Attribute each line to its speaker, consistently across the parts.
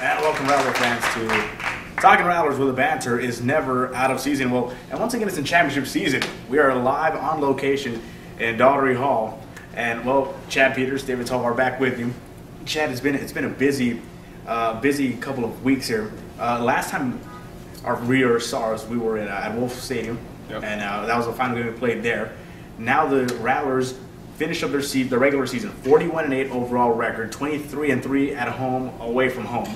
Speaker 1: And welcome, Rattler fans, to Talkin Rattlers, where the banter is never out of season. Well, and once again, it's in championship season. We are live on location in Daugherty Hall. And, well, Chad Peters, David Tovar back with you. Chad, it's been a busy couple of weeks here. Last time our readers saw us, we were at Wolf Stadium, and that was the final game we played there. Now the Rattlers finished up their regular season, 41-8 overall record, 23-3 at home, away from home,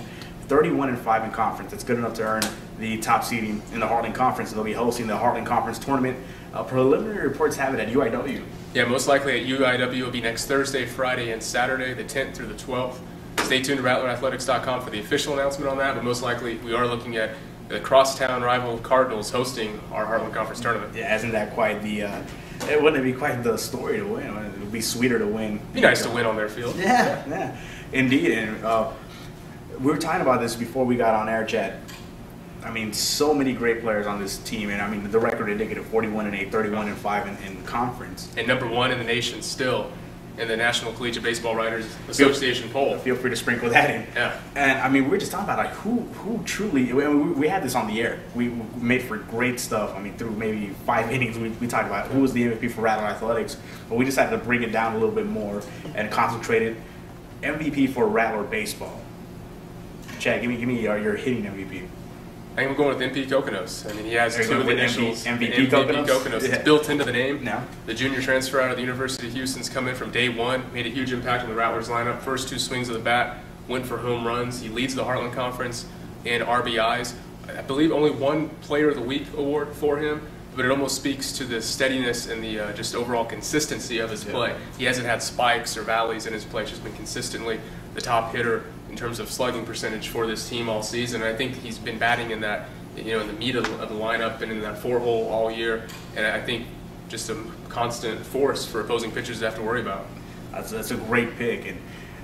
Speaker 1: 31-5 in conference. It's good enough to earn the top seeding in the Heartland Conference. They'll be hosting the Heartland Conference Tournament. Preliminary reports have it at UIW.
Speaker 2: Yeah, most likely at UIW will be next Thursday, Friday, and Saturday, the 10th through the 12th. Stay tuned to RattlerAthletics.com for the official announcement on that, but most likely we are looking at the crosstown rival Cardinals hosting our Heartland Conference Tournament.
Speaker 1: Yeah, isn't that quite the it wouldn't be quite the story to win. It would be sweeter to win.
Speaker 2: It'd be nice to win on their field.
Speaker 1: Yeah, indeed. And we were talking about this before we got on air, Chad. I mean, so many great players on this team, and I mean, the record indicative 41-8, 31-5 in conference.
Speaker 2: And #1 in the nation still in the National Collegiate Baseball Writers Association poll.
Speaker 1: Feel free to sprinkle that in.
Speaker 2: Yeah.
Speaker 1: And I mean, we were just talking about like who truly. We had this on the air. We made for great stuff. I mean, through maybe 5 innings, we talked about who was the MVP for Rattler Athletics, but we decided to bring it down a little bit more and concentrated. MVP for Rattler baseball. Chad, give me your hitting MVP.
Speaker 2: I think we're going with MP Coconos. I mean, he has two of the initials.
Speaker 1: MVP Coconos?
Speaker 2: It's built into the name.
Speaker 1: No.
Speaker 2: The junior transfer out of the University of Houston's come in from day one, made a huge impact on the Rattlers lineup. First 2 swings of the bat, went for home runs. He leads the Heartland Conference in RBIs. I believe only 1 Player of the Week award for him, but it almost speaks to the steadiness and the just overall consistency of his play. He hasn't had spikes or valleys in his play. He's just been consistently the top hitter in terms of slugging percentage for this team all season. And I think he's been batting in that, in the meat of the lineup and in that 4-hole all year. And I think just a constant force for opposing pitchers to have to worry about.
Speaker 1: That's a great pick.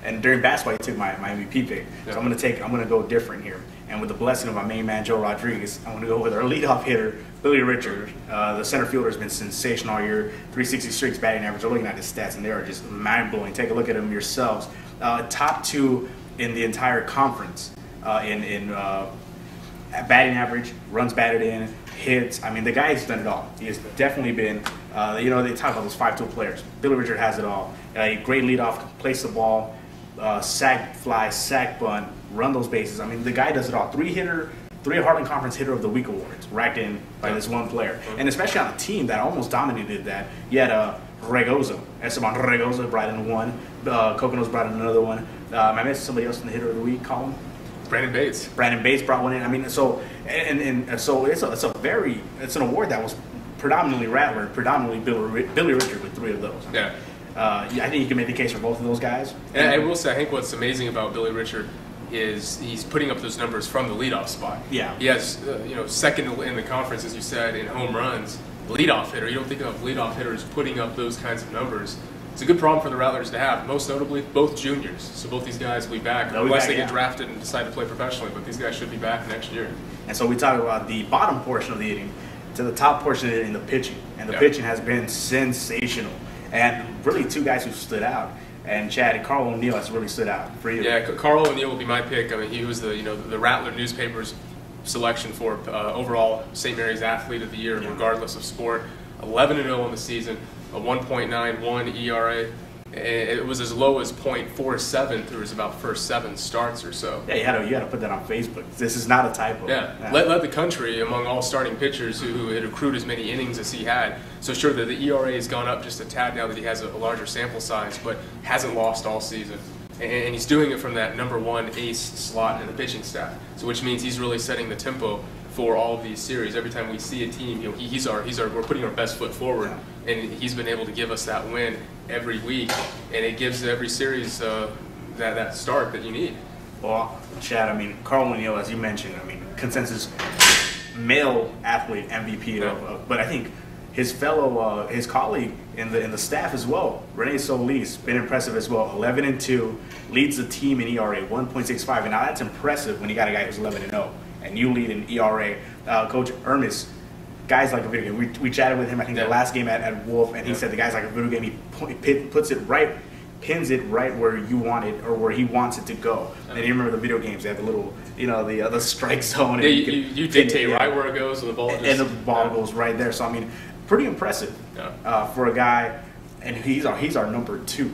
Speaker 1: And during basketball, you took my MVP pick. Yeah. So I'm gonna go different here. And with the blessing of my main man Joe Rodriguez, I'm gonna go with our leadoff hitter Billy Richard. The center fielder has been sensational all year. 360 streaks batting average. We're looking at his stats, and they are just mind blowing. Take a look at them yourselves. Top 2 in the entire conference in batting average, runs batted in, hits. I mean, the guy has done it all. He has definitely been. They talk about those 5-tool players. Billy Richard has it all. Great leadoff, place the ball, sack fly, sack bunt, run those bases. I mean, the guy does it all. 3 Heartland Conference Hitter of the Week awards racked in by this one player. And especially on a team that almost dominated that. You had Esteban Regoza brought in 1. Coconos brought in another one. I missed somebody else in the Hitter of the Week column.
Speaker 2: Brandon Bates brought one in. I mean, so so it's an award that was predominantly Rattler, predominantly Billy Richard with 3 of those. Yeah.
Speaker 1: I think you can make the case for both of those guys.
Speaker 2: And I will say, I think what's amazing about Billy Richard is he's putting up those numbers from the leadoff spot.
Speaker 1: Yeah.
Speaker 2: He has, second in the conference, as you said, in home runs. Leadoff hitter. You don't think of leadoff hitters putting up those kinds of numbers. It's a good problem for the Rattlers to have. Most notably, both juniors. So both these guys will be back unless they get drafted and decide to play professionally. But these guys should be back next year.
Speaker 1: And so we talk about the bottom portion of the inning to the top portion of the inning, the pitching. And the pitching has been sensational. And really 2 guys who stood out. And Chad, Carl O'Neill has really stood out for you.
Speaker 2: Yeah, Carl O'Neill will be my pick. I mean, he was the Rattler newspaper's selection for overall St. Mary's Athlete of the Year, regardless of sport. 11-0 on the season, a 1.91 ERA. It was as low as .47 through his about first 7 starts or so.
Speaker 1: Yeah, you had to put that on Facebook. This is not a typo.
Speaker 2: Yeah. Led the country among all starting pitchers who had accrued as many innings as he had. So sure, the ERA has gone up just a tad now that he has a larger sample size, but hasn't lost all season. And he's doing it from that #1 ace slot in the pitching staff. So which means he's really setting the tempo for all of these series. Every time we see a team, we're putting our best foot forward, and he's been able to give us that win every week, and it gives every series that start that you need.
Speaker 1: Well, Chad, I mean, Carl O'Neill, as you mentioned, I mean, consensus male athlete MVP, but I think his fellow, his colleague in the staff as well, Rene Solis, been impressive as well. 11-2, leads the team in ERA 1.65, and now that's impressive when you got a guy who's 11-0. And you lead in ERA. Coach Ernest, guys like a video game. We chatted with him, I think, the last game at Wolf, and he said the guy's like a video game. He puts it right pins it right where you want it or where he wants it to go. And you remember the video games, they have the little, the strike zone.
Speaker 2: Yeah, you dictate right where it goes, and the ball
Speaker 1: and the ball goes right there. So I mean, pretty impressive for a guy, and he's our number 2.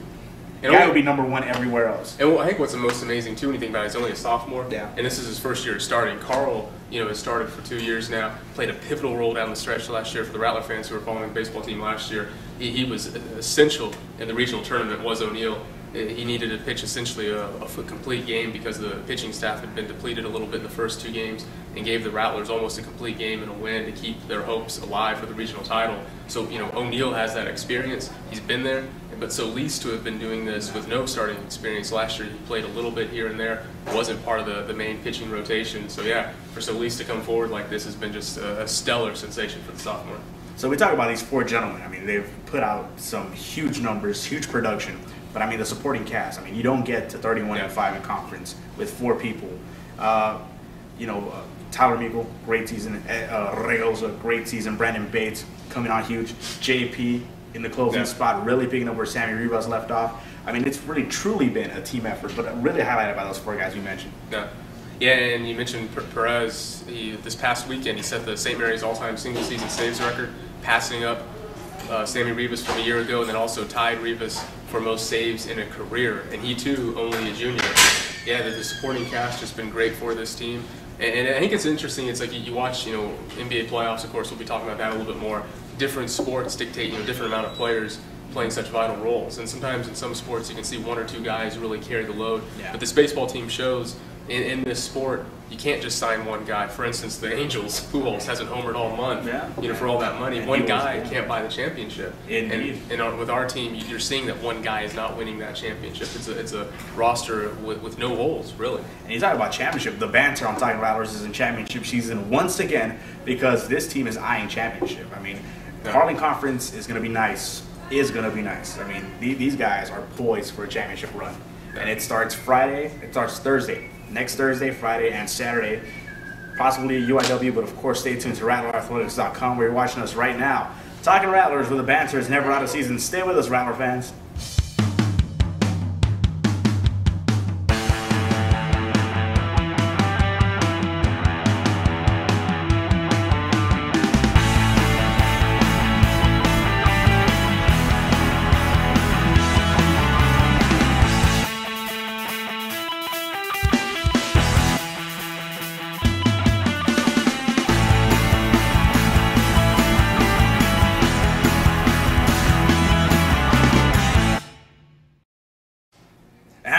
Speaker 1: The guy would be number 1 everywhere else.
Speaker 2: And I think what's the most amazing too, when you think about it, he's only a sophomore,
Speaker 1: and
Speaker 2: this is his first year starting. Carl, has started for 2 years now, played a pivotal role down the stretch last year for the Rattler fans who were following the baseball team last year. He was essential in the regional tournament, was O'Neill. He needed to pitch essentially a complete game because the pitching staff had been depleted a little bit in the first 2 games, and gave the Rattlers almost a complete game and a win to keep their hopes alive for the regional title. So, O'Neill has that experience. He's been there. But Solis to have been doing this with no starting experience last year, he played a little bit here and there, wasn't part of the main pitching rotation. So yeah, for Solis to come forward like this has been just a stellar sensation for the sophomore.
Speaker 1: So we talk about these 4 gentlemen. I mean, they've put out some huge numbers, huge production. But I mean, the supporting cast. I mean, you don't get to 31-5 in conference with 4 people. Tyler Meagle, great season. Regosa, great season. Brandon Bates coming on huge. JP in the closing spot, really picking up where Sammy Rivas left off. I mean, it's really truly been a team effort, but really highlighted by those 4 guys you mentioned.
Speaker 2: Yeah, and you mentioned Perez. This past weekend, he set the St. Mary's all-time single-season saves record, passing up Sammy Rivas from a year ago, and then also tied Rivas for most saves in a career. And he too, only a junior. Yeah, the supporting cast has been great for this team. And I think it's interesting. It's like you watch, NBA playoffs. Of course, we'll be talking about that a little bit more. Different sports dictate, different amount of players playing such vital roles. And sometimes in some sports, you can see 1 or 2 guys really carry the load. But this baseball team shows in this sport, you can't just sign 1 guy. For instance, the Angels, Pujols hasn't homered all month. For all that money, 1 guy can't buy the championship. And with our team, you're seeing that 1 guy is not winning that championship. It's a roster with no holes, really.
Speaker 1: And you talk about championship. The banter on Talkin Rattlers is in championship season once again because this team is eyeing championship. I mean, the Heartland Conference is going to be nice. I mean, these guys are poised for a championship run. And it starts Thursday. Next Thursday, Friday, and Saturday. Possibly UIW, but of course stay tuned to RattlerAthletics.com where you're watching us right now. Talkin Rattlers, where the banter is never out of season. Stay with us, Rattler fans.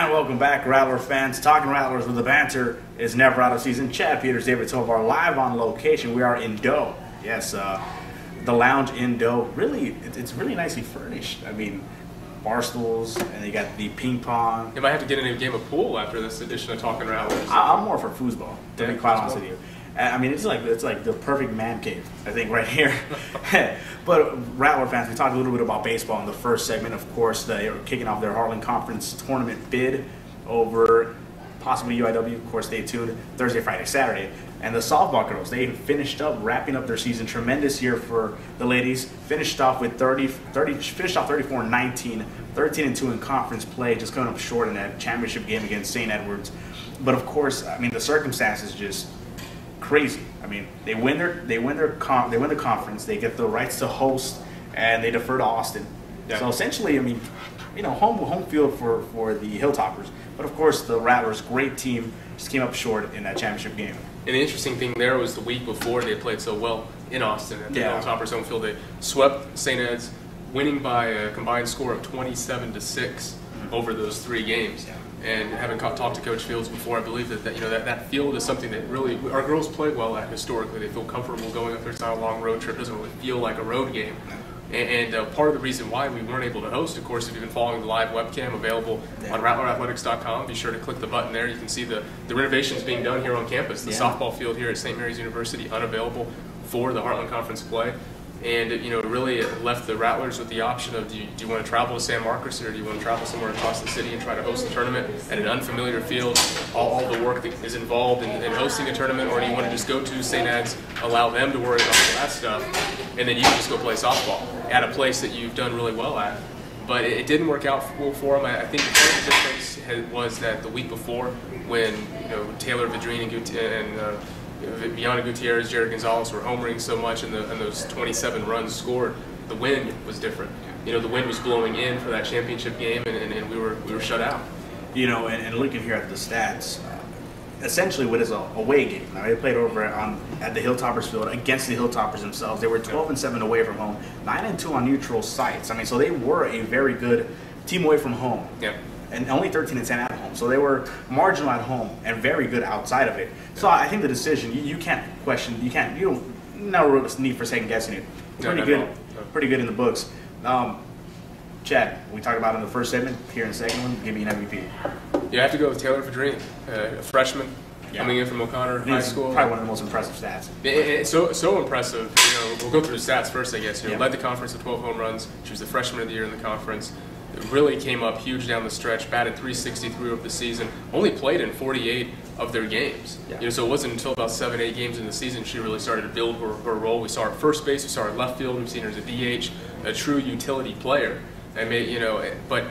Speaker 1: Welcome back, Rattler fans. Talkin Rattlers, where the banter is never out of season. Chad Peters, David Tovar, live on location. We are in Doe. Yes, the lounge in Doe. Really, it's really nicely furnished. I mean, bar stools, and they got the ping pong.
Speaker 2: You might have to get into a game of pool after this edition of Talkin Rattlers.
Speaker 1: I'm more for foosball, to be quite honest with you. I mean, it's like the perfect man cave, I think, right here. But Rattler fans, we talked a little bit about baseball in the first segment. Of course, they're kicking off their Heartland Conference Tournament bid over possibly UIW. Of course, stay tuned Thursday, Friday, Saturday. And the softball girls, they finished up, wrapping up their season. Tremendous year for the ladies. Finished off with 34-19, 13-2 in conference play, just coming up short in that championship game against St. Edwards. But of course, I mean, the circumstances just crazy. I mean, they win the conference, they get the rights to host, and they defer to Austin. So essentially, I mean, home field for the Hilltoppers. But of course, the Rattlers, great team, just came up short in that championship game.
Speaker 2: And the interesting thing there was the week before they played so well in Austin at the Hilltoppers home field. They swept St. Ed's, winning by a combined score of 27-6 over those 3 games. And having talked to Coach Fields before, I believe that field is something that really our girls play well at historically. They feel comfortable going up there. It's not a long road trip. It doesn't really feel like a road game. And part of the reason why we weren't able to host, of course, if you've been following the live webcam available on RattlerAthletics.com, be sure to click the button there. You can see the renovations being done here on campus. The softball field here at St. Mary's University, unavailable for the Heartland Conference play. And it really left the Rattlers with the option of do you want to travel to San Marcos, or do you want to travel somewhere across the city and try to host a tournament at an unfamiliar field, all the work that is involved in hosting a tournament, or do you want to just go to St. Ed's, allow them to worry about all that stuff, and then you can just go play softball at a place that you've done really well at. but it didn't work out for him. I think part of the difference was that the week before, when Taylor Vidrine and Viana Gutierrez, Jared Gonzalez were homering so much, and those 27 runs scored, the wind was different. The wind was blowing in for that championship game, and we were shut out.
Speaker 1: And looking here at the stats, essentially what is a away game. Now, they played over at the Hilltoppers field against the Hilltoppers themselves. They were 12-7 away from home, 9-2 on neutral sites. I mean, so they were a very good team away from home.
Speaker 2: Yeah.
Speaker 1: And only 13-10 at home. So they were marginal at home and very good outside of it. So I think the decision, you can't question, you don't no need for second guessing it. Pretty good in the books. Chad, we talked about in the first segment. Here in the second one, give me an MVP.
Speaker 2: You have to go with Taylor Vidrine, a freshman coming in from O'Connor High School.
Speaker 1: Probably one of the most impressive stats.
Speaker 2: It's so impressive. We'll go through the stats first, I guess. Led the conference with 12 home runs. She was the freshman of the year in the conference. It really came up huge down the stretch. Batted .363 over the season. Only played in 48 of their games. Yeah. So it wasn't until about 7-8 games in the season she really started to build her role. We saw her at first base. We saw her at left field. We've seen her as a DH, a true utility player. But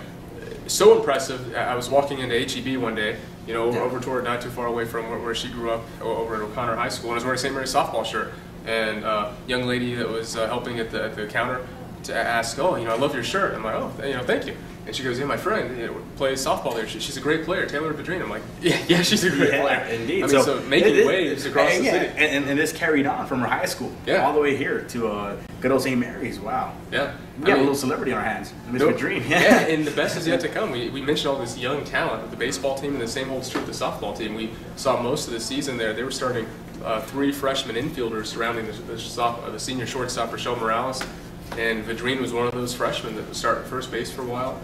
Speaker 2: so impressive. I was walking into HEB one day, over toward not too far away from where she grew up, over at O'Connor High School, and I was wearing a St. Mary's softball shirt. And a young lady that was helping at the counter to ask, I love your shirt. I'm like, thank you. And she goes, my friend plays softball there. She's a great player, Taylor Vidrine. I'm like, yeah, she's a great player.
Speaker 1: Indeed.
Speaker 2: So making waves across the city.
Speaker 1: And this carried on from her high school all the way here to good old St. Mary's. Wow.
Speaker 2: Yeah.
Speaker 1: We got a little celebrity on our hands, Miss Vidrine.
Speaker 2: Yeah, and the best is yet to come. We mentioned all this young talent. The baseball team, and the same holds true with the softball team. We saw most of the season there. They were starting 3 freshman infielders surrounding the senior shortstop, Rochelle Morales. And Vidrine was one of those freshmen that started first base for a while.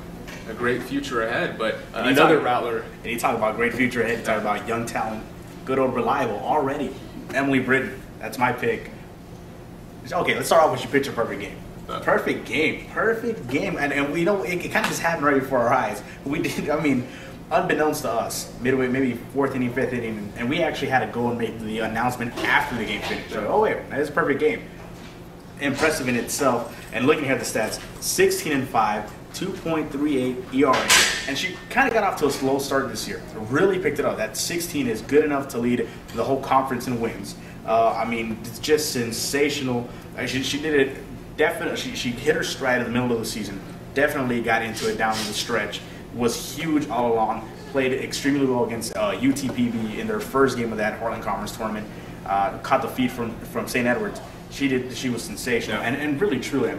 Speaker 2: A great future ahead, but another Rattler.
Speaker 1: And you talk about great future ahead, you talk about young talent, good old reliable already. Emily Britton, that's my pick. Okay, let's start off with your picture perfect game. Perfect game. And we know it kind of just happened right before our eyes. We did, unbeknownst to us, midway, maybe 4th inning, 5th inning, and we actually had to go and make the announcement after the game finished. So, that is a perfect game. Impressive in itself. And looking at the stats, 16-5, 2.38 ERA. And she kind of got off to a slow start this year. Really picked it up. That 16 is good enough to lead the whole conference in wins. It's just sensational. She did it definitely. She hit her stride in the middle of the season. Definitely got into it down the stretch. Was huge all along. Played extremely well against UTPB in their first game of that Heartland Conference Tournament. Caught the feed from St. Edwards. She was sensational.
Speaker 2: Yeah.
Speaker 1: And really, truly,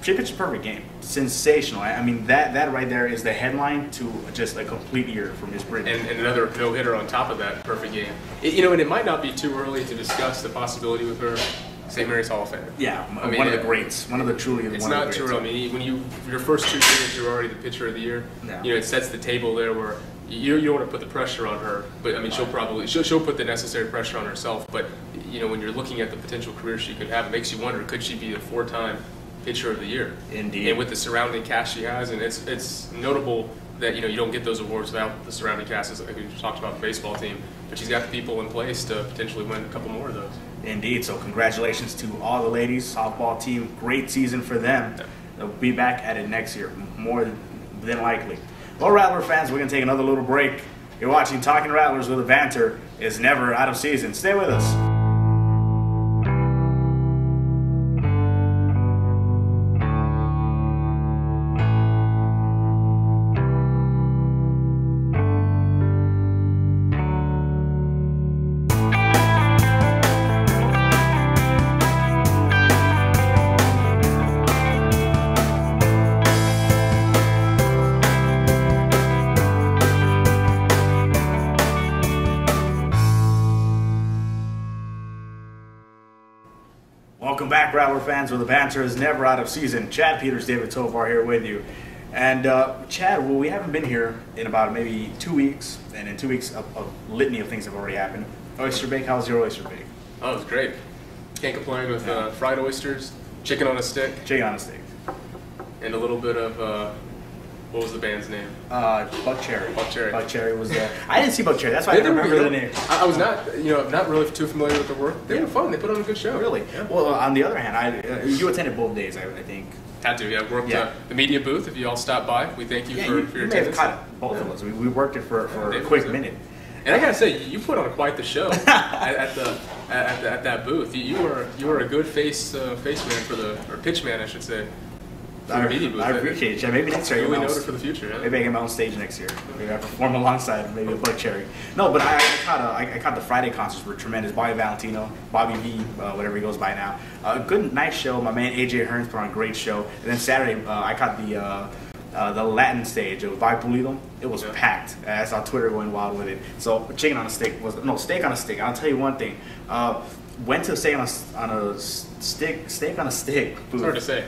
Speaker 1: she pitched a perfect game. Sensational. That right there is the headline to just a complete year from Miss Britton.
Speaker 2: And another no-hitter on top of that perfect game. And it might not be too early to discuss the possibility with her St. Mary's Hall of Fame.
Speaker 1: Yeah, one of the greats. One of the truly.
Speaker 2: It's not too early. When your first 2 years, you're already the pitcher of the year.
Speaker 1: No.
Speaker 2: It sets the table there where you don't want to put the pressure on her, but she'll put the necessary pressure on herself. But when you're looking at the potential career she could have, it makes you wonder, could she be a 4-time pitcher of the year?
Speaker 1: Indeed.
Speaker 2: And with the surrounding cast she has, and it's notable that you don't get those awards without the surrounding cast, as we talked about the baseball team. But she's got the people in place to potentially win a couple more of those.
Speaker 1: Indeed. So congratulations to all the ladies softball team. Great season for them. Yeah. They'll be back at it next year, more than likely. Well, Rattler fans, we're going to take another little break. You're watching Talkin Rattlers, where the banter is never out of season. Stay with us. Welcome back, Rattler fans, where the banter is never out of season. Chad Peters, David Tovar here with you. And Chad, we haven't been here in about maybe 2 weeks, and in 2 weeks, a litany of things have already happened. Oyster bake, how was your oyster bake?
Speaker 2: Oh, it was great. Can't complain with fried oysters, chicken on a stick.
Speaker 1: Chicken on a stick.
Speaker 2: And a little bit of, what was the band's name?
Speaker 1: Buck Cherry.
Speaker 2: Buck Cherry.
Speaker 1: Buck Cherry was there. I didn't see Buck Cherry. That's why I didn't remember the name.
Speaker 2: I was not really too familiar with the work. They were fun. They put on a good show.
Speaker 1: Really?
Speaker 2: Yeah.
Speaker 1: Well, on the other hand, you attended both days, I think.
Speaker 2: Had to, yeah. Worked the media booth. If you all stop by, we thank you for your
Speaker 1: attendance.
Speaker 2: attendance.
Speaker 1: You may have caught both of us. We worked it for a quick minute.
Speaker 2: And I gotta say, you put on quite the show at that booth. You were a good face man or pitch man, I should say.
Speaker 1: I appreciate it. Yeah, maybe next year.
Speaker 2: Really noted for the future. Yeah?
Speaker 1: Maybe I get my own stage next year. Maybe I perform alongside maybe a Buck Cherry. No, but I caught the Friday concerts were tremendous. Bobby Valentino, Bobby V, whatever he goes by now. Good, nice show. My man AJ Hearns put on a great show. And then Saturday, I caught the Latin stage of Vi Pulido. It was packed. I saw Twitter going wild with it. So steak on a stick. I'll tell you one thing. Went to steak on a stick booth.
Speaker 2: It's hard to say.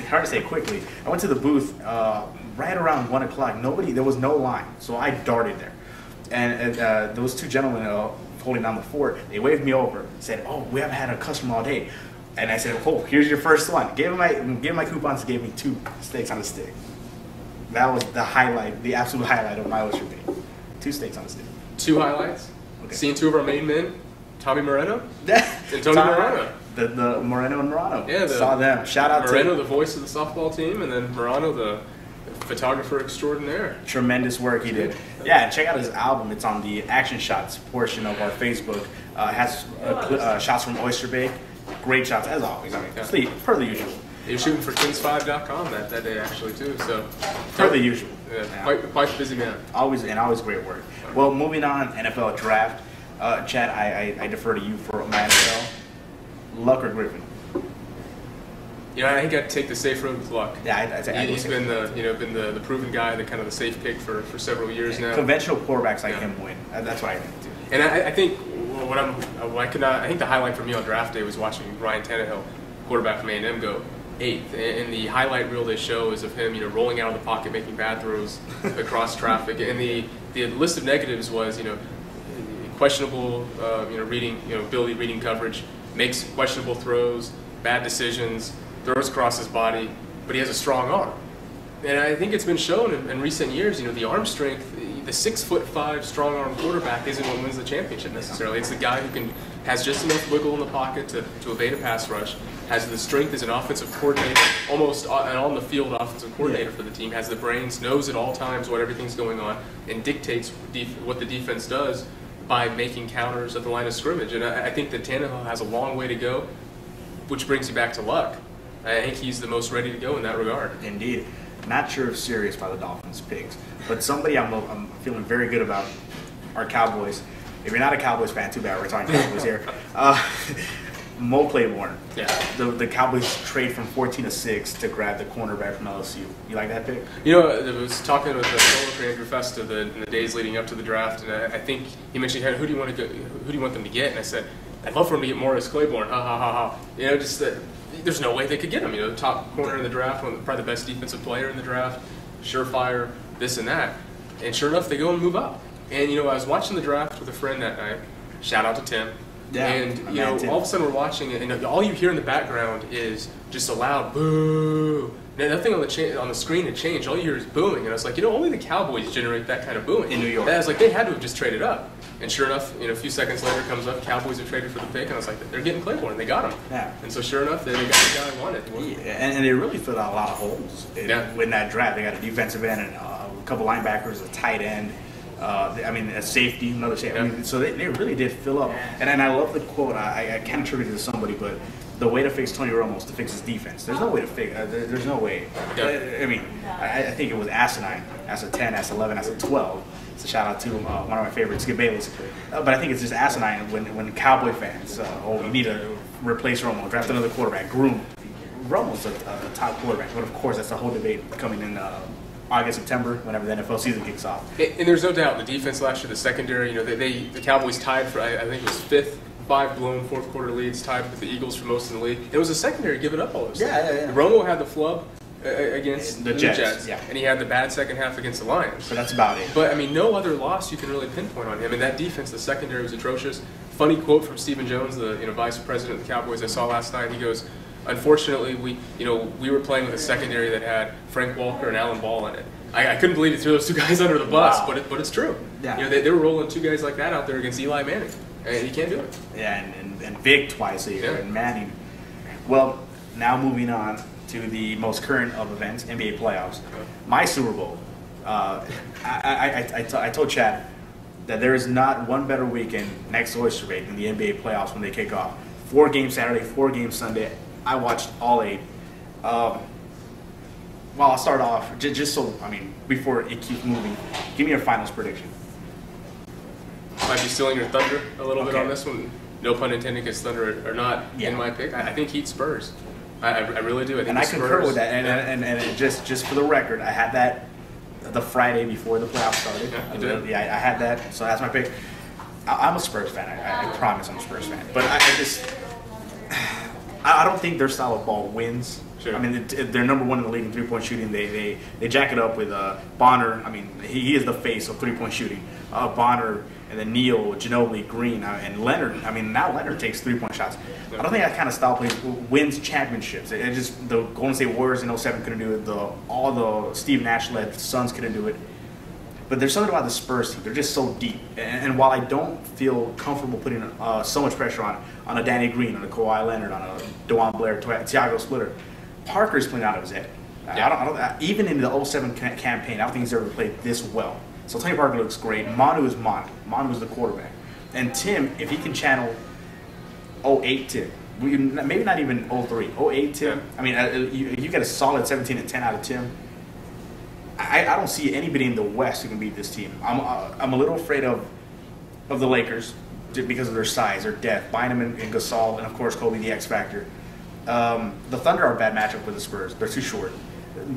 Speaker 1: Hard to say quickly. I went to the booth right around 1 o'clock. There was no line, so I darted there. And those two gentlemen holding down the fort, they waved me over, said, "Oh, we haven't had a customer all day." And I said, "Oh, here's your first one." Gave him my coupons, gave me 2 steaks on a stick. That was the highlight, the absolute highlight of my oyster bake. 2 steaks on a stick.
Speaker 2: 2 highlights. Okay. Seeing 2 of our main men, Tommy Moreno and Tony Moreno.
Speaker 1: The Moreno and Morano.
Speaker 2: Yeah,
Speaker 1: saw them. Shout out
Speaker 2: Moreno,
Speaker 1: to
Speaker 2: the voice of the softball team, and then Morano, the photographer extraordinaire.
Speaker 1: Tremendous work he did. Yeah, and check out his album. It's on the Action Shots portion of our Facebook. It has shots from Oyster Bake. Great shots, as always. I mean, per the usual.
Speaker 2: You're shooting for Kings5.com that day, actually, too. So
Speaker 1: per the usual.
Speaker 2: Yeah, quite busy man.
Speaker 1: Always great work. Well, moving on, NFL draft. Chad, I defer to you for my NFL. Luck or Griffin?
Speaker 2: I think I'd take the safe road with Luck.
Speaker 1: Yeah,
Speaker 2: he's been the proven guy, the kind of the safe pick for several years now.
Speaker 1: Conventional quarterbacks like him win. That's what I think too.
Speaker 2: And I think I think the highlight for me on draft day was watching Ryan Tannehill, quarterback from A&M, go 8th. And the highlight reel they show is of him, rolling out of the pocket, making bad throws across traffic. And the list of negatives was, questionable, reading coverage. Makes questionable throws, bad decisions, throws across his body, but he has a strong arm. And I think it's been shown in recent years, the arm strength, the 6'5" strong arm quarterback isn't what wins the championship necessarily. It's the guy who has just enough wiggle in the pocket to evade a pass rush, has the strength as an offensive coordinator, almost an on the field offensive coordinator for the team, has the brains, knows at all times what everything's going on, and dictates what the defense does by making counters at the line of scrimmage. And I think that Tannehill has a long way to go, which brings you back to Luck. I think he's the most ready to go in that regard.
Speaker 1: Indeed. Not sure if serious by the Dolphins picks, but somebody I'm feeling very good about are Cowboys. If you're not a Cowboys fan, too bad, we're talking Cowboys here. Mo Claiborne.
Speaker 2: Yeah.
Speaker 1: The Cowboys trade from 14-6 to grab the cornerback from LSU. You like that pick?
Speaker 2: I was talking with the coworker Andrew Festa in the days leading up to the draft, and I think he mentioned, "Hey, who do you want them to get?" And I said, "I'd love for him to get Morris Claiborne." Ha ha ha ha. Just that there's no way they could get him. The top corner in the draft, probably the best defensive player in the draft, surefire, this and that. And sure enough, they go and move up. And I was watching the draft with a friend that night. Shout out to Tim. Yeah, and all of a sudden we're watching it, and all you hear in the background is just a loud boo. Nothing on the screen had changed. All you hear is booing, and I was like, only the Cowboys generate that kind of booing
Speaker 1: in New York.
Speaker 2: And I was like, they had to have just traded up. And sure enough, a few seconds later it comes up, Cowboys have traded for the pick, and I was like, they're getting Claiborne, they got him. Yeah. And so sure enough, they got the guy they wanted.
Speaker 1: Yeah, and they really filled out a lot of holes in that draft. They got a defensive end and a couple linebackers, a tight end. A safety, another safety. So they really did fill up. And I love the quote. I can't attribute it to somebody, but the way to fix Tony Romo is to fix his defense. There's no way to fix. There's no way. I think it was asinine. As a 10, as 11, as a 12. It's a shout out to one of my favorites, Skip Bayless. But I think it's just asinine when Cowboy fans, you need to replace Romo, draft another quarterback, groom. Romo's a top quarterback, but of course that's a whole debate coming in August, September, whenever the NFL season kicks off.
Speaker 2: And there's no doubt the defense last year, the secondary, the Cowboys tied for, I think it was 5th, 5 blown fourth quarter leads, tied with the Eagles for most in the league. It was the secondary giving up all those things. Yeah. Romo had the flub against the Jets, and he had the bad second half against the Lions.
Speaker 1: But that's about it.
Speaker 2: But, no other loss you can really pinpoint on him. And that defense, the secondary was atrocious. Funny quote from Stephen Jones, the vice president of the Cowboys I saw last night. He goes, "Unfortunately, we were playing with a secondary that had Frank Walker and Alan Ball in it." I couldn't believe he threw those 2 guys under the bus, but it's true. Yeah. They were rolling 2 guys like that out there against Eli Manning, and he can't do it.
Speaker 1: Yeah, and Vic twice a year, and Manning. Well, now moving on, to the most current of events, NBA playoffs. My Super Bowl. I told Chad that there is not one better weekend next to Oyster Bay than the NBA playoffs when they kick off. 4 games Saturday, 4 games Sunday. I watched all 8. Well, I'll start off just so before it keeps moving. Give me your finals prediction.
Speaker 2: Might be stealing your thunder a little bit
Speaker 1: Okay.
Speaker 2: on this one. No pun intended, because Thunder are not in my pick. I think Heat Spurs. I really do. I think
Speaker 1: And I concur with that. And it just for the record, I had that the Friday before the playoffs started.
Speaker 2: Yeah, you did.
Speaker 1: I had that, so that's my pick. I'm a Spurs fan. I promise I'm a Spurs fan. But I don't think their style of ball wins.
Speaker 2: Sure.
Speaker 1: I mean, they're number 1 in the league in 3-point shooting. They jack it up with Bonner. I mean, he is the face of 3-point shooting. Bonner, and then Neal, Ginobili, Green, and Leonard. I mean, now Leonard takes 3-point shots. I don't think that kind of style play wins championships. It just, the Golden State Warriors in 07 couldn't do it. All the Steve Nash-led Suns couldn't do it. But there's something about the Spurs team. They're just so deep. And while I don't feel comfortable putting so much pressure on a Danny Green, on a Kawhi Leonard, on a DeJuan Blair, Thiago Splitter, Parker's playing out of his head.
Speaker 2: Yeah.
Speaker 1: Even in the 07 campaign, I don't think he's ever played this well. So Tony Parker looks great. Manu is Manu. Manu is the quarterback. And Tim, if he can channel 08 Tim, maybe not even 03, 08 Tim. I mean, you get a solid 17 and 10 out of Tim. I don't see anybody in the West who can beat this team. I'm a little afraid of the Lakers because of their size, their depth. Bynum and Gasol, and of course Kobe, the X factor. The Thunder are a bad matchup with the Spurs. They're too short.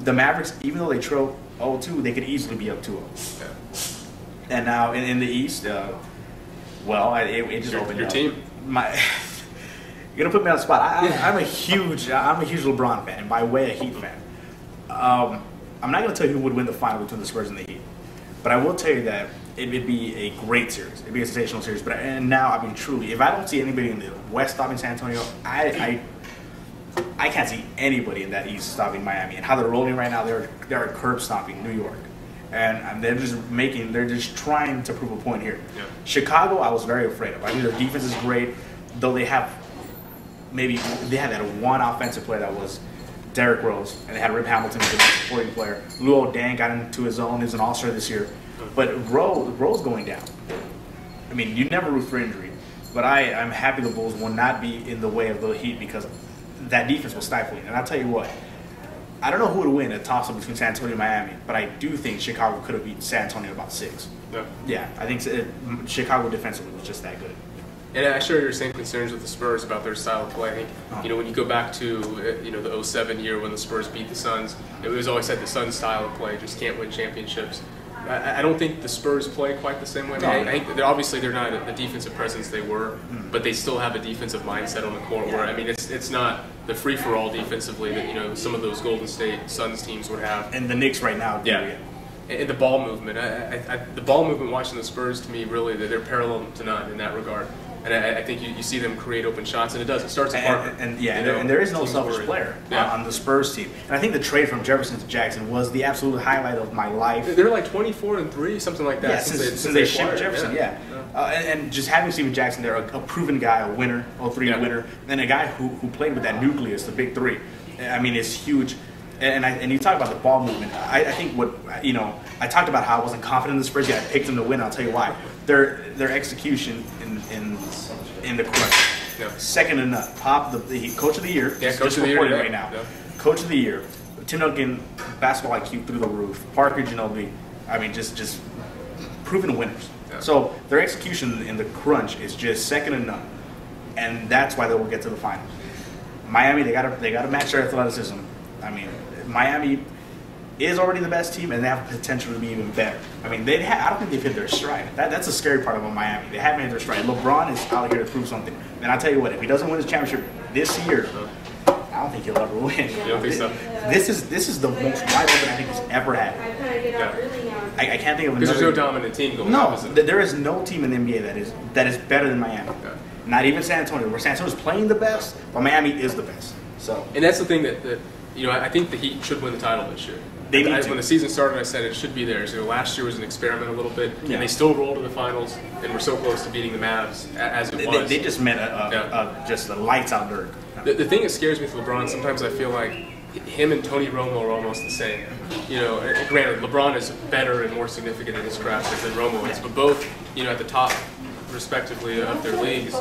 Speaker 1: The Mavericks, even though they trail 0-2, they could easily be up 2-0.
Speaker 2: Yeah.
Speaker 1: And now in the East, it just opened
Speaker 2: your
Speaker 1: up.
Speaker 2: team.
Speaker 1: You're gonna put me on the spot. I'm a huge LeBron fan, and by way a Heat fan. I'm not gonna tell you who would win the final between the Spurs and the Heat, but I will tell you that it would be a great series. It'd be a sensational series. And now, truly, if I don't see anybody in the West stopping San Antonio, I can't see anybody in that East stopping Miami. And how they're rolling right now, they're curb stomping New York, and they're just trying to prove a point here.
Speaker 2: Yeah.
Speaker 1: Chicago, I was very afraid of. I think their defense is great, though they had that one offensive player that was Derrick Rose, and they had Rip Hamilton as a supporting player. Luol Deng got into his own. He was an all-star this year. But Rose going down. I mean, you never root for injury. But I'm happy the Bulls will not be in the way of the Heat because that defense was stifling. And I'll tell you what, I don't know who would win a toss-up between San Antonio and Miami, but I do think Chicago could have beaten San Antonio about 6. Yeah, I think Chicago defensively was just that good.
Speaker 2: And I share your same concerns with the Spurs about their style of play. I think, when you go back to the 07 year when the Spurs beat the Suns, it was always said the Suns' style of play just can't win championships. I don't think the Spurs play quite the same way. I think they're not the defensive presence they were, but they still have a defensive mindset on the court. Where it's not the free for all defensively that some of those Golden State Suns teams would have.
Speaker 1: And the Knicks right now,
Speaker 2: And the ball movement, the ball movement watching the Spurs, to me, really, they're parallel to none in that regard. And I think you see them create open shots, and it does. It starts at Parker.
Speaker 1: And there is no selfish player on the Spurs team. And I think the trade from Jefferson to Jackson was the absolute highlight of my life.
Speaker 2: They're like 24-3, something like that.
Speaker 1: Yeah, since they shipped Jefferson, and just having Steven Jackson there, a proven guy, a winner, 03 winner, and a guy who played with that nucleus, the big three. I mean, it's huge. And you talk about the ball movement. I think I talked about how I wasn't confident in the Spurs. I picked them to win. I'll tell you why. Their execution in the crunch. Second to none. Pop, the coach of the year.
Speaker 2: Yeah,
Speaker 1: coach of the year right now. Yeah. Coach of the year. Tim Duncan, basketball IQ through the roof. Parker Ginobili. I mean, just proven winners. Yeah. So their execution in the crunch is just second to none, and that's why they will get to the finals. Miami, they got to match their athleticism. I mean, Miami is already the best team, and they have potential to be even better. I mean, I don't think they've hit their stride. That's the scary part about Miami. They haven't hit their stride. LeBron is out here to prove something. And I'll tell you what, if he doesn't win his championship this year, I don't think he'll ever win.
Speaker 2: You don't think so?
Speaker 1: This is the most wide open I think he's ever had. I can't think of another.
Speaker 2: Because there's no dominant team going.
Speaker 1: No, there is no team in the NBA that is better than Miami. Okay. Not even San Antonio. Where San Antonio's playing the best, but Miami is the best. So.
Speaker 2: And that's the thing that I think the Heat should win the title this year. When the season started, I said it should be theirs. Last year was an experiment a little bit, and they still rolled to the finals, and were so close to beating the Mavs as it was.
Speaker 1: They just met just a lights out dirt.
Speaker 2: The thing that scares me with LeBron, sometimes I feel like him and Tony Romo are almost the same. You know, granted, LeBron is better and more significant in his craft than Romo is, but both, you know, at the top, respectively, of their leagues.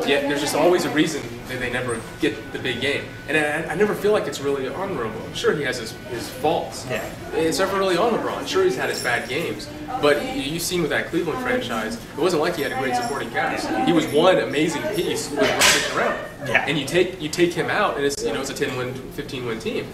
Speaker 2: Yet there's just always a reason that they never get the big game. And I never feel like it's really on Romo. Sure, he has his faults.
Speaker 1: Yeah.
Speaker 2: It's never really on LeBron. Sure, he's had his bad games. But you've seen with that Cleveland franchise, it wasn't like he had a great supporting cast. He was one amazing piece with Rodgers around.
Speaker 1: Yeah.
Speaker 2: And you take him out, and it's, you know, it's a 10-win, 15-win team.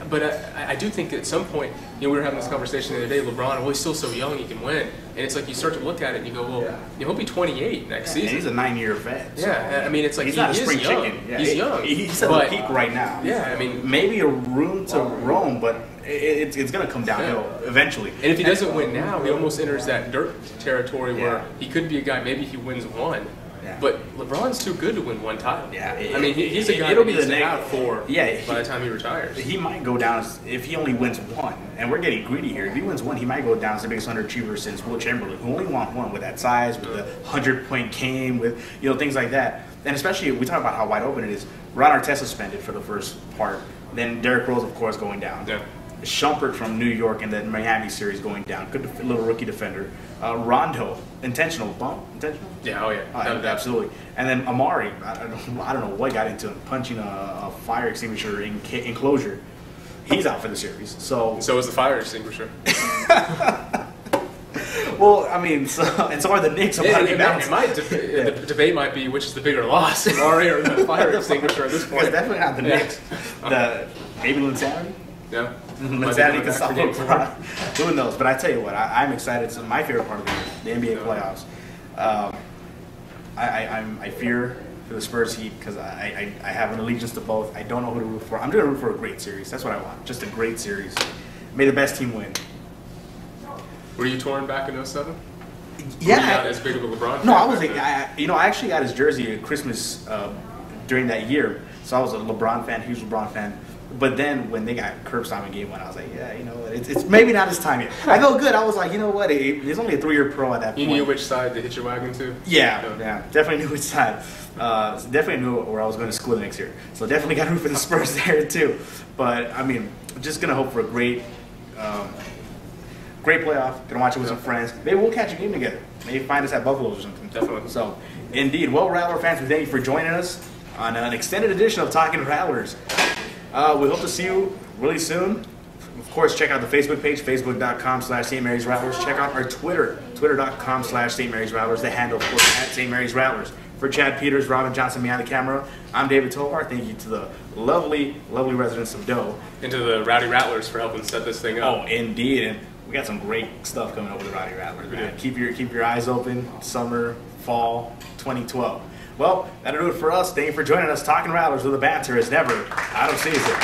Speaker 2: But I do think at some point, you know, we were having this conversation the other day, LeBron, well, he's still so young, he can win. And it's like you start to look at it and you go, well, you know, he'll be 28 next season.
Speaker 1: And he's a 9-year vet.
Speaker 2: So yeah, I mean, it's like
Speaker 1: he's not a spring
Speaker 2: young.
Speaker 1: chicken. Yeah,
Speaker 2: he's young.
Speaker 1: He's at the peak right now.
Speaker 2: Yeah, I mean,
Speaker 1: maybe a room to roam, but it's going to come downhill eventually.
Speaker 2: And if he doesn't win now, he almost enters that dirt territory where he could be a guy, maybe he wins one.
Speaker 1: Yeah.
Speaker 2: But LeBron's too good to win one title.
Speaker 1: Yeah,
Speaker 2: I mean, he's a guy
Speaker 1: it'll
Speaker 2: that
Speaker 1: be
Speaker 2: needs
Speaker 1: the
Speaker 2: to have four by the time he retires.
Speaker 1: He might go down if he only wins one. And we're getting greedy here. If he wins one, he might go down as the biggest underachiever since Will Chamberlain, who only won one with that size, with the 100-point game, with, you know, things like that. And especially, we talk about how wide open it is. Ron Artest suspended for the first part. Then Derrick Rose, of course, going down.
Speaker 2: Yeah.
Speaker 1: Shumpert from New York in the Miami series going down. Good little rookie defender. Rondo, intentional bump. Intentional?
Speaker 2: Yeah, oh yeah.
Speaker 1: Absolutely. And then Amari, I don't know what got into him, punching a fire extinguisher enclosure. He's out for the series. So
Speaker 2: is the fire extinguisher.
Speaker 1: Well, I mean, so are the Knicks.
Speaker 2: The debate might be which is the bigger loss, Amari or the fire extinguisher at this point.
Speaker 1: It's definitely not the Knicks. Maybe Linsanity?
Speaker 2: Yeah.
Speaker 1: Linsanity can solve it. Who knows? But I tell you what, I'm excited. It's my favorite part of the NBA playoffs. I fear for the Spurs Heat because I have an allegiance to both. I don't know who to root for. I'm going to root for a great series. That's what I want. Just a great series. May the best team win.
Speaker 2: Were you torn back in 07?
Speaker 1: Yeah.
Speaker 2: Were you not as big of a LeBron fan?
Speaker 1: No, I was like, I actually got his jersey at Christmas during that year. So I was a LeBron fan, huge LeBron fan. But then when they got curb stop in game one, I was like, yeah, you know what, it's maybe not his time yet. I felt good. I was like, you know what, he's only a 3-year pro at that point.
Speaker 2: You knew which side to hit your wagon to?
Speaker 1: Yeah, definitely knew which side. Definitely knew where I was going to school the next year. So definitely got to root for the Spurs there too. But I mean, just gonna hope for a great playoff. Gonna watch it with some friends. Maybe we'll catch a game together. Maybe find us at Buffalo's or something.
Speaker 2: Definitely.
Speaker 1: So, indeed. Well, Rattler fans, we thank you for joining us on an extended edition of Talkin Rattlers. We hope to see you really soon. Of course, check out the Facebook page, facebook.com/St. Mary's Rattlers. Check out our Twitter, twitter.com/St. Mary's Rattlers. The handle, of course, at St. Mary's Rattlers. For Chad Peters, Robin Johnson behind the camera, I'm David Tovar. Thank you to the lovely, lovely residents of Doe.
Speaker 2: And to the Rowdy Rattlers for helping set this thing up.
Speaker 1: Oh, indeed. And we got some great stuff coming up with the Rowdy Rattlers, man. Keep your eyes open. Summer, fall, 2012. Well, that'll do it for us. Thank you for joining us. Talkin Rattlers, where the banter is never out of season.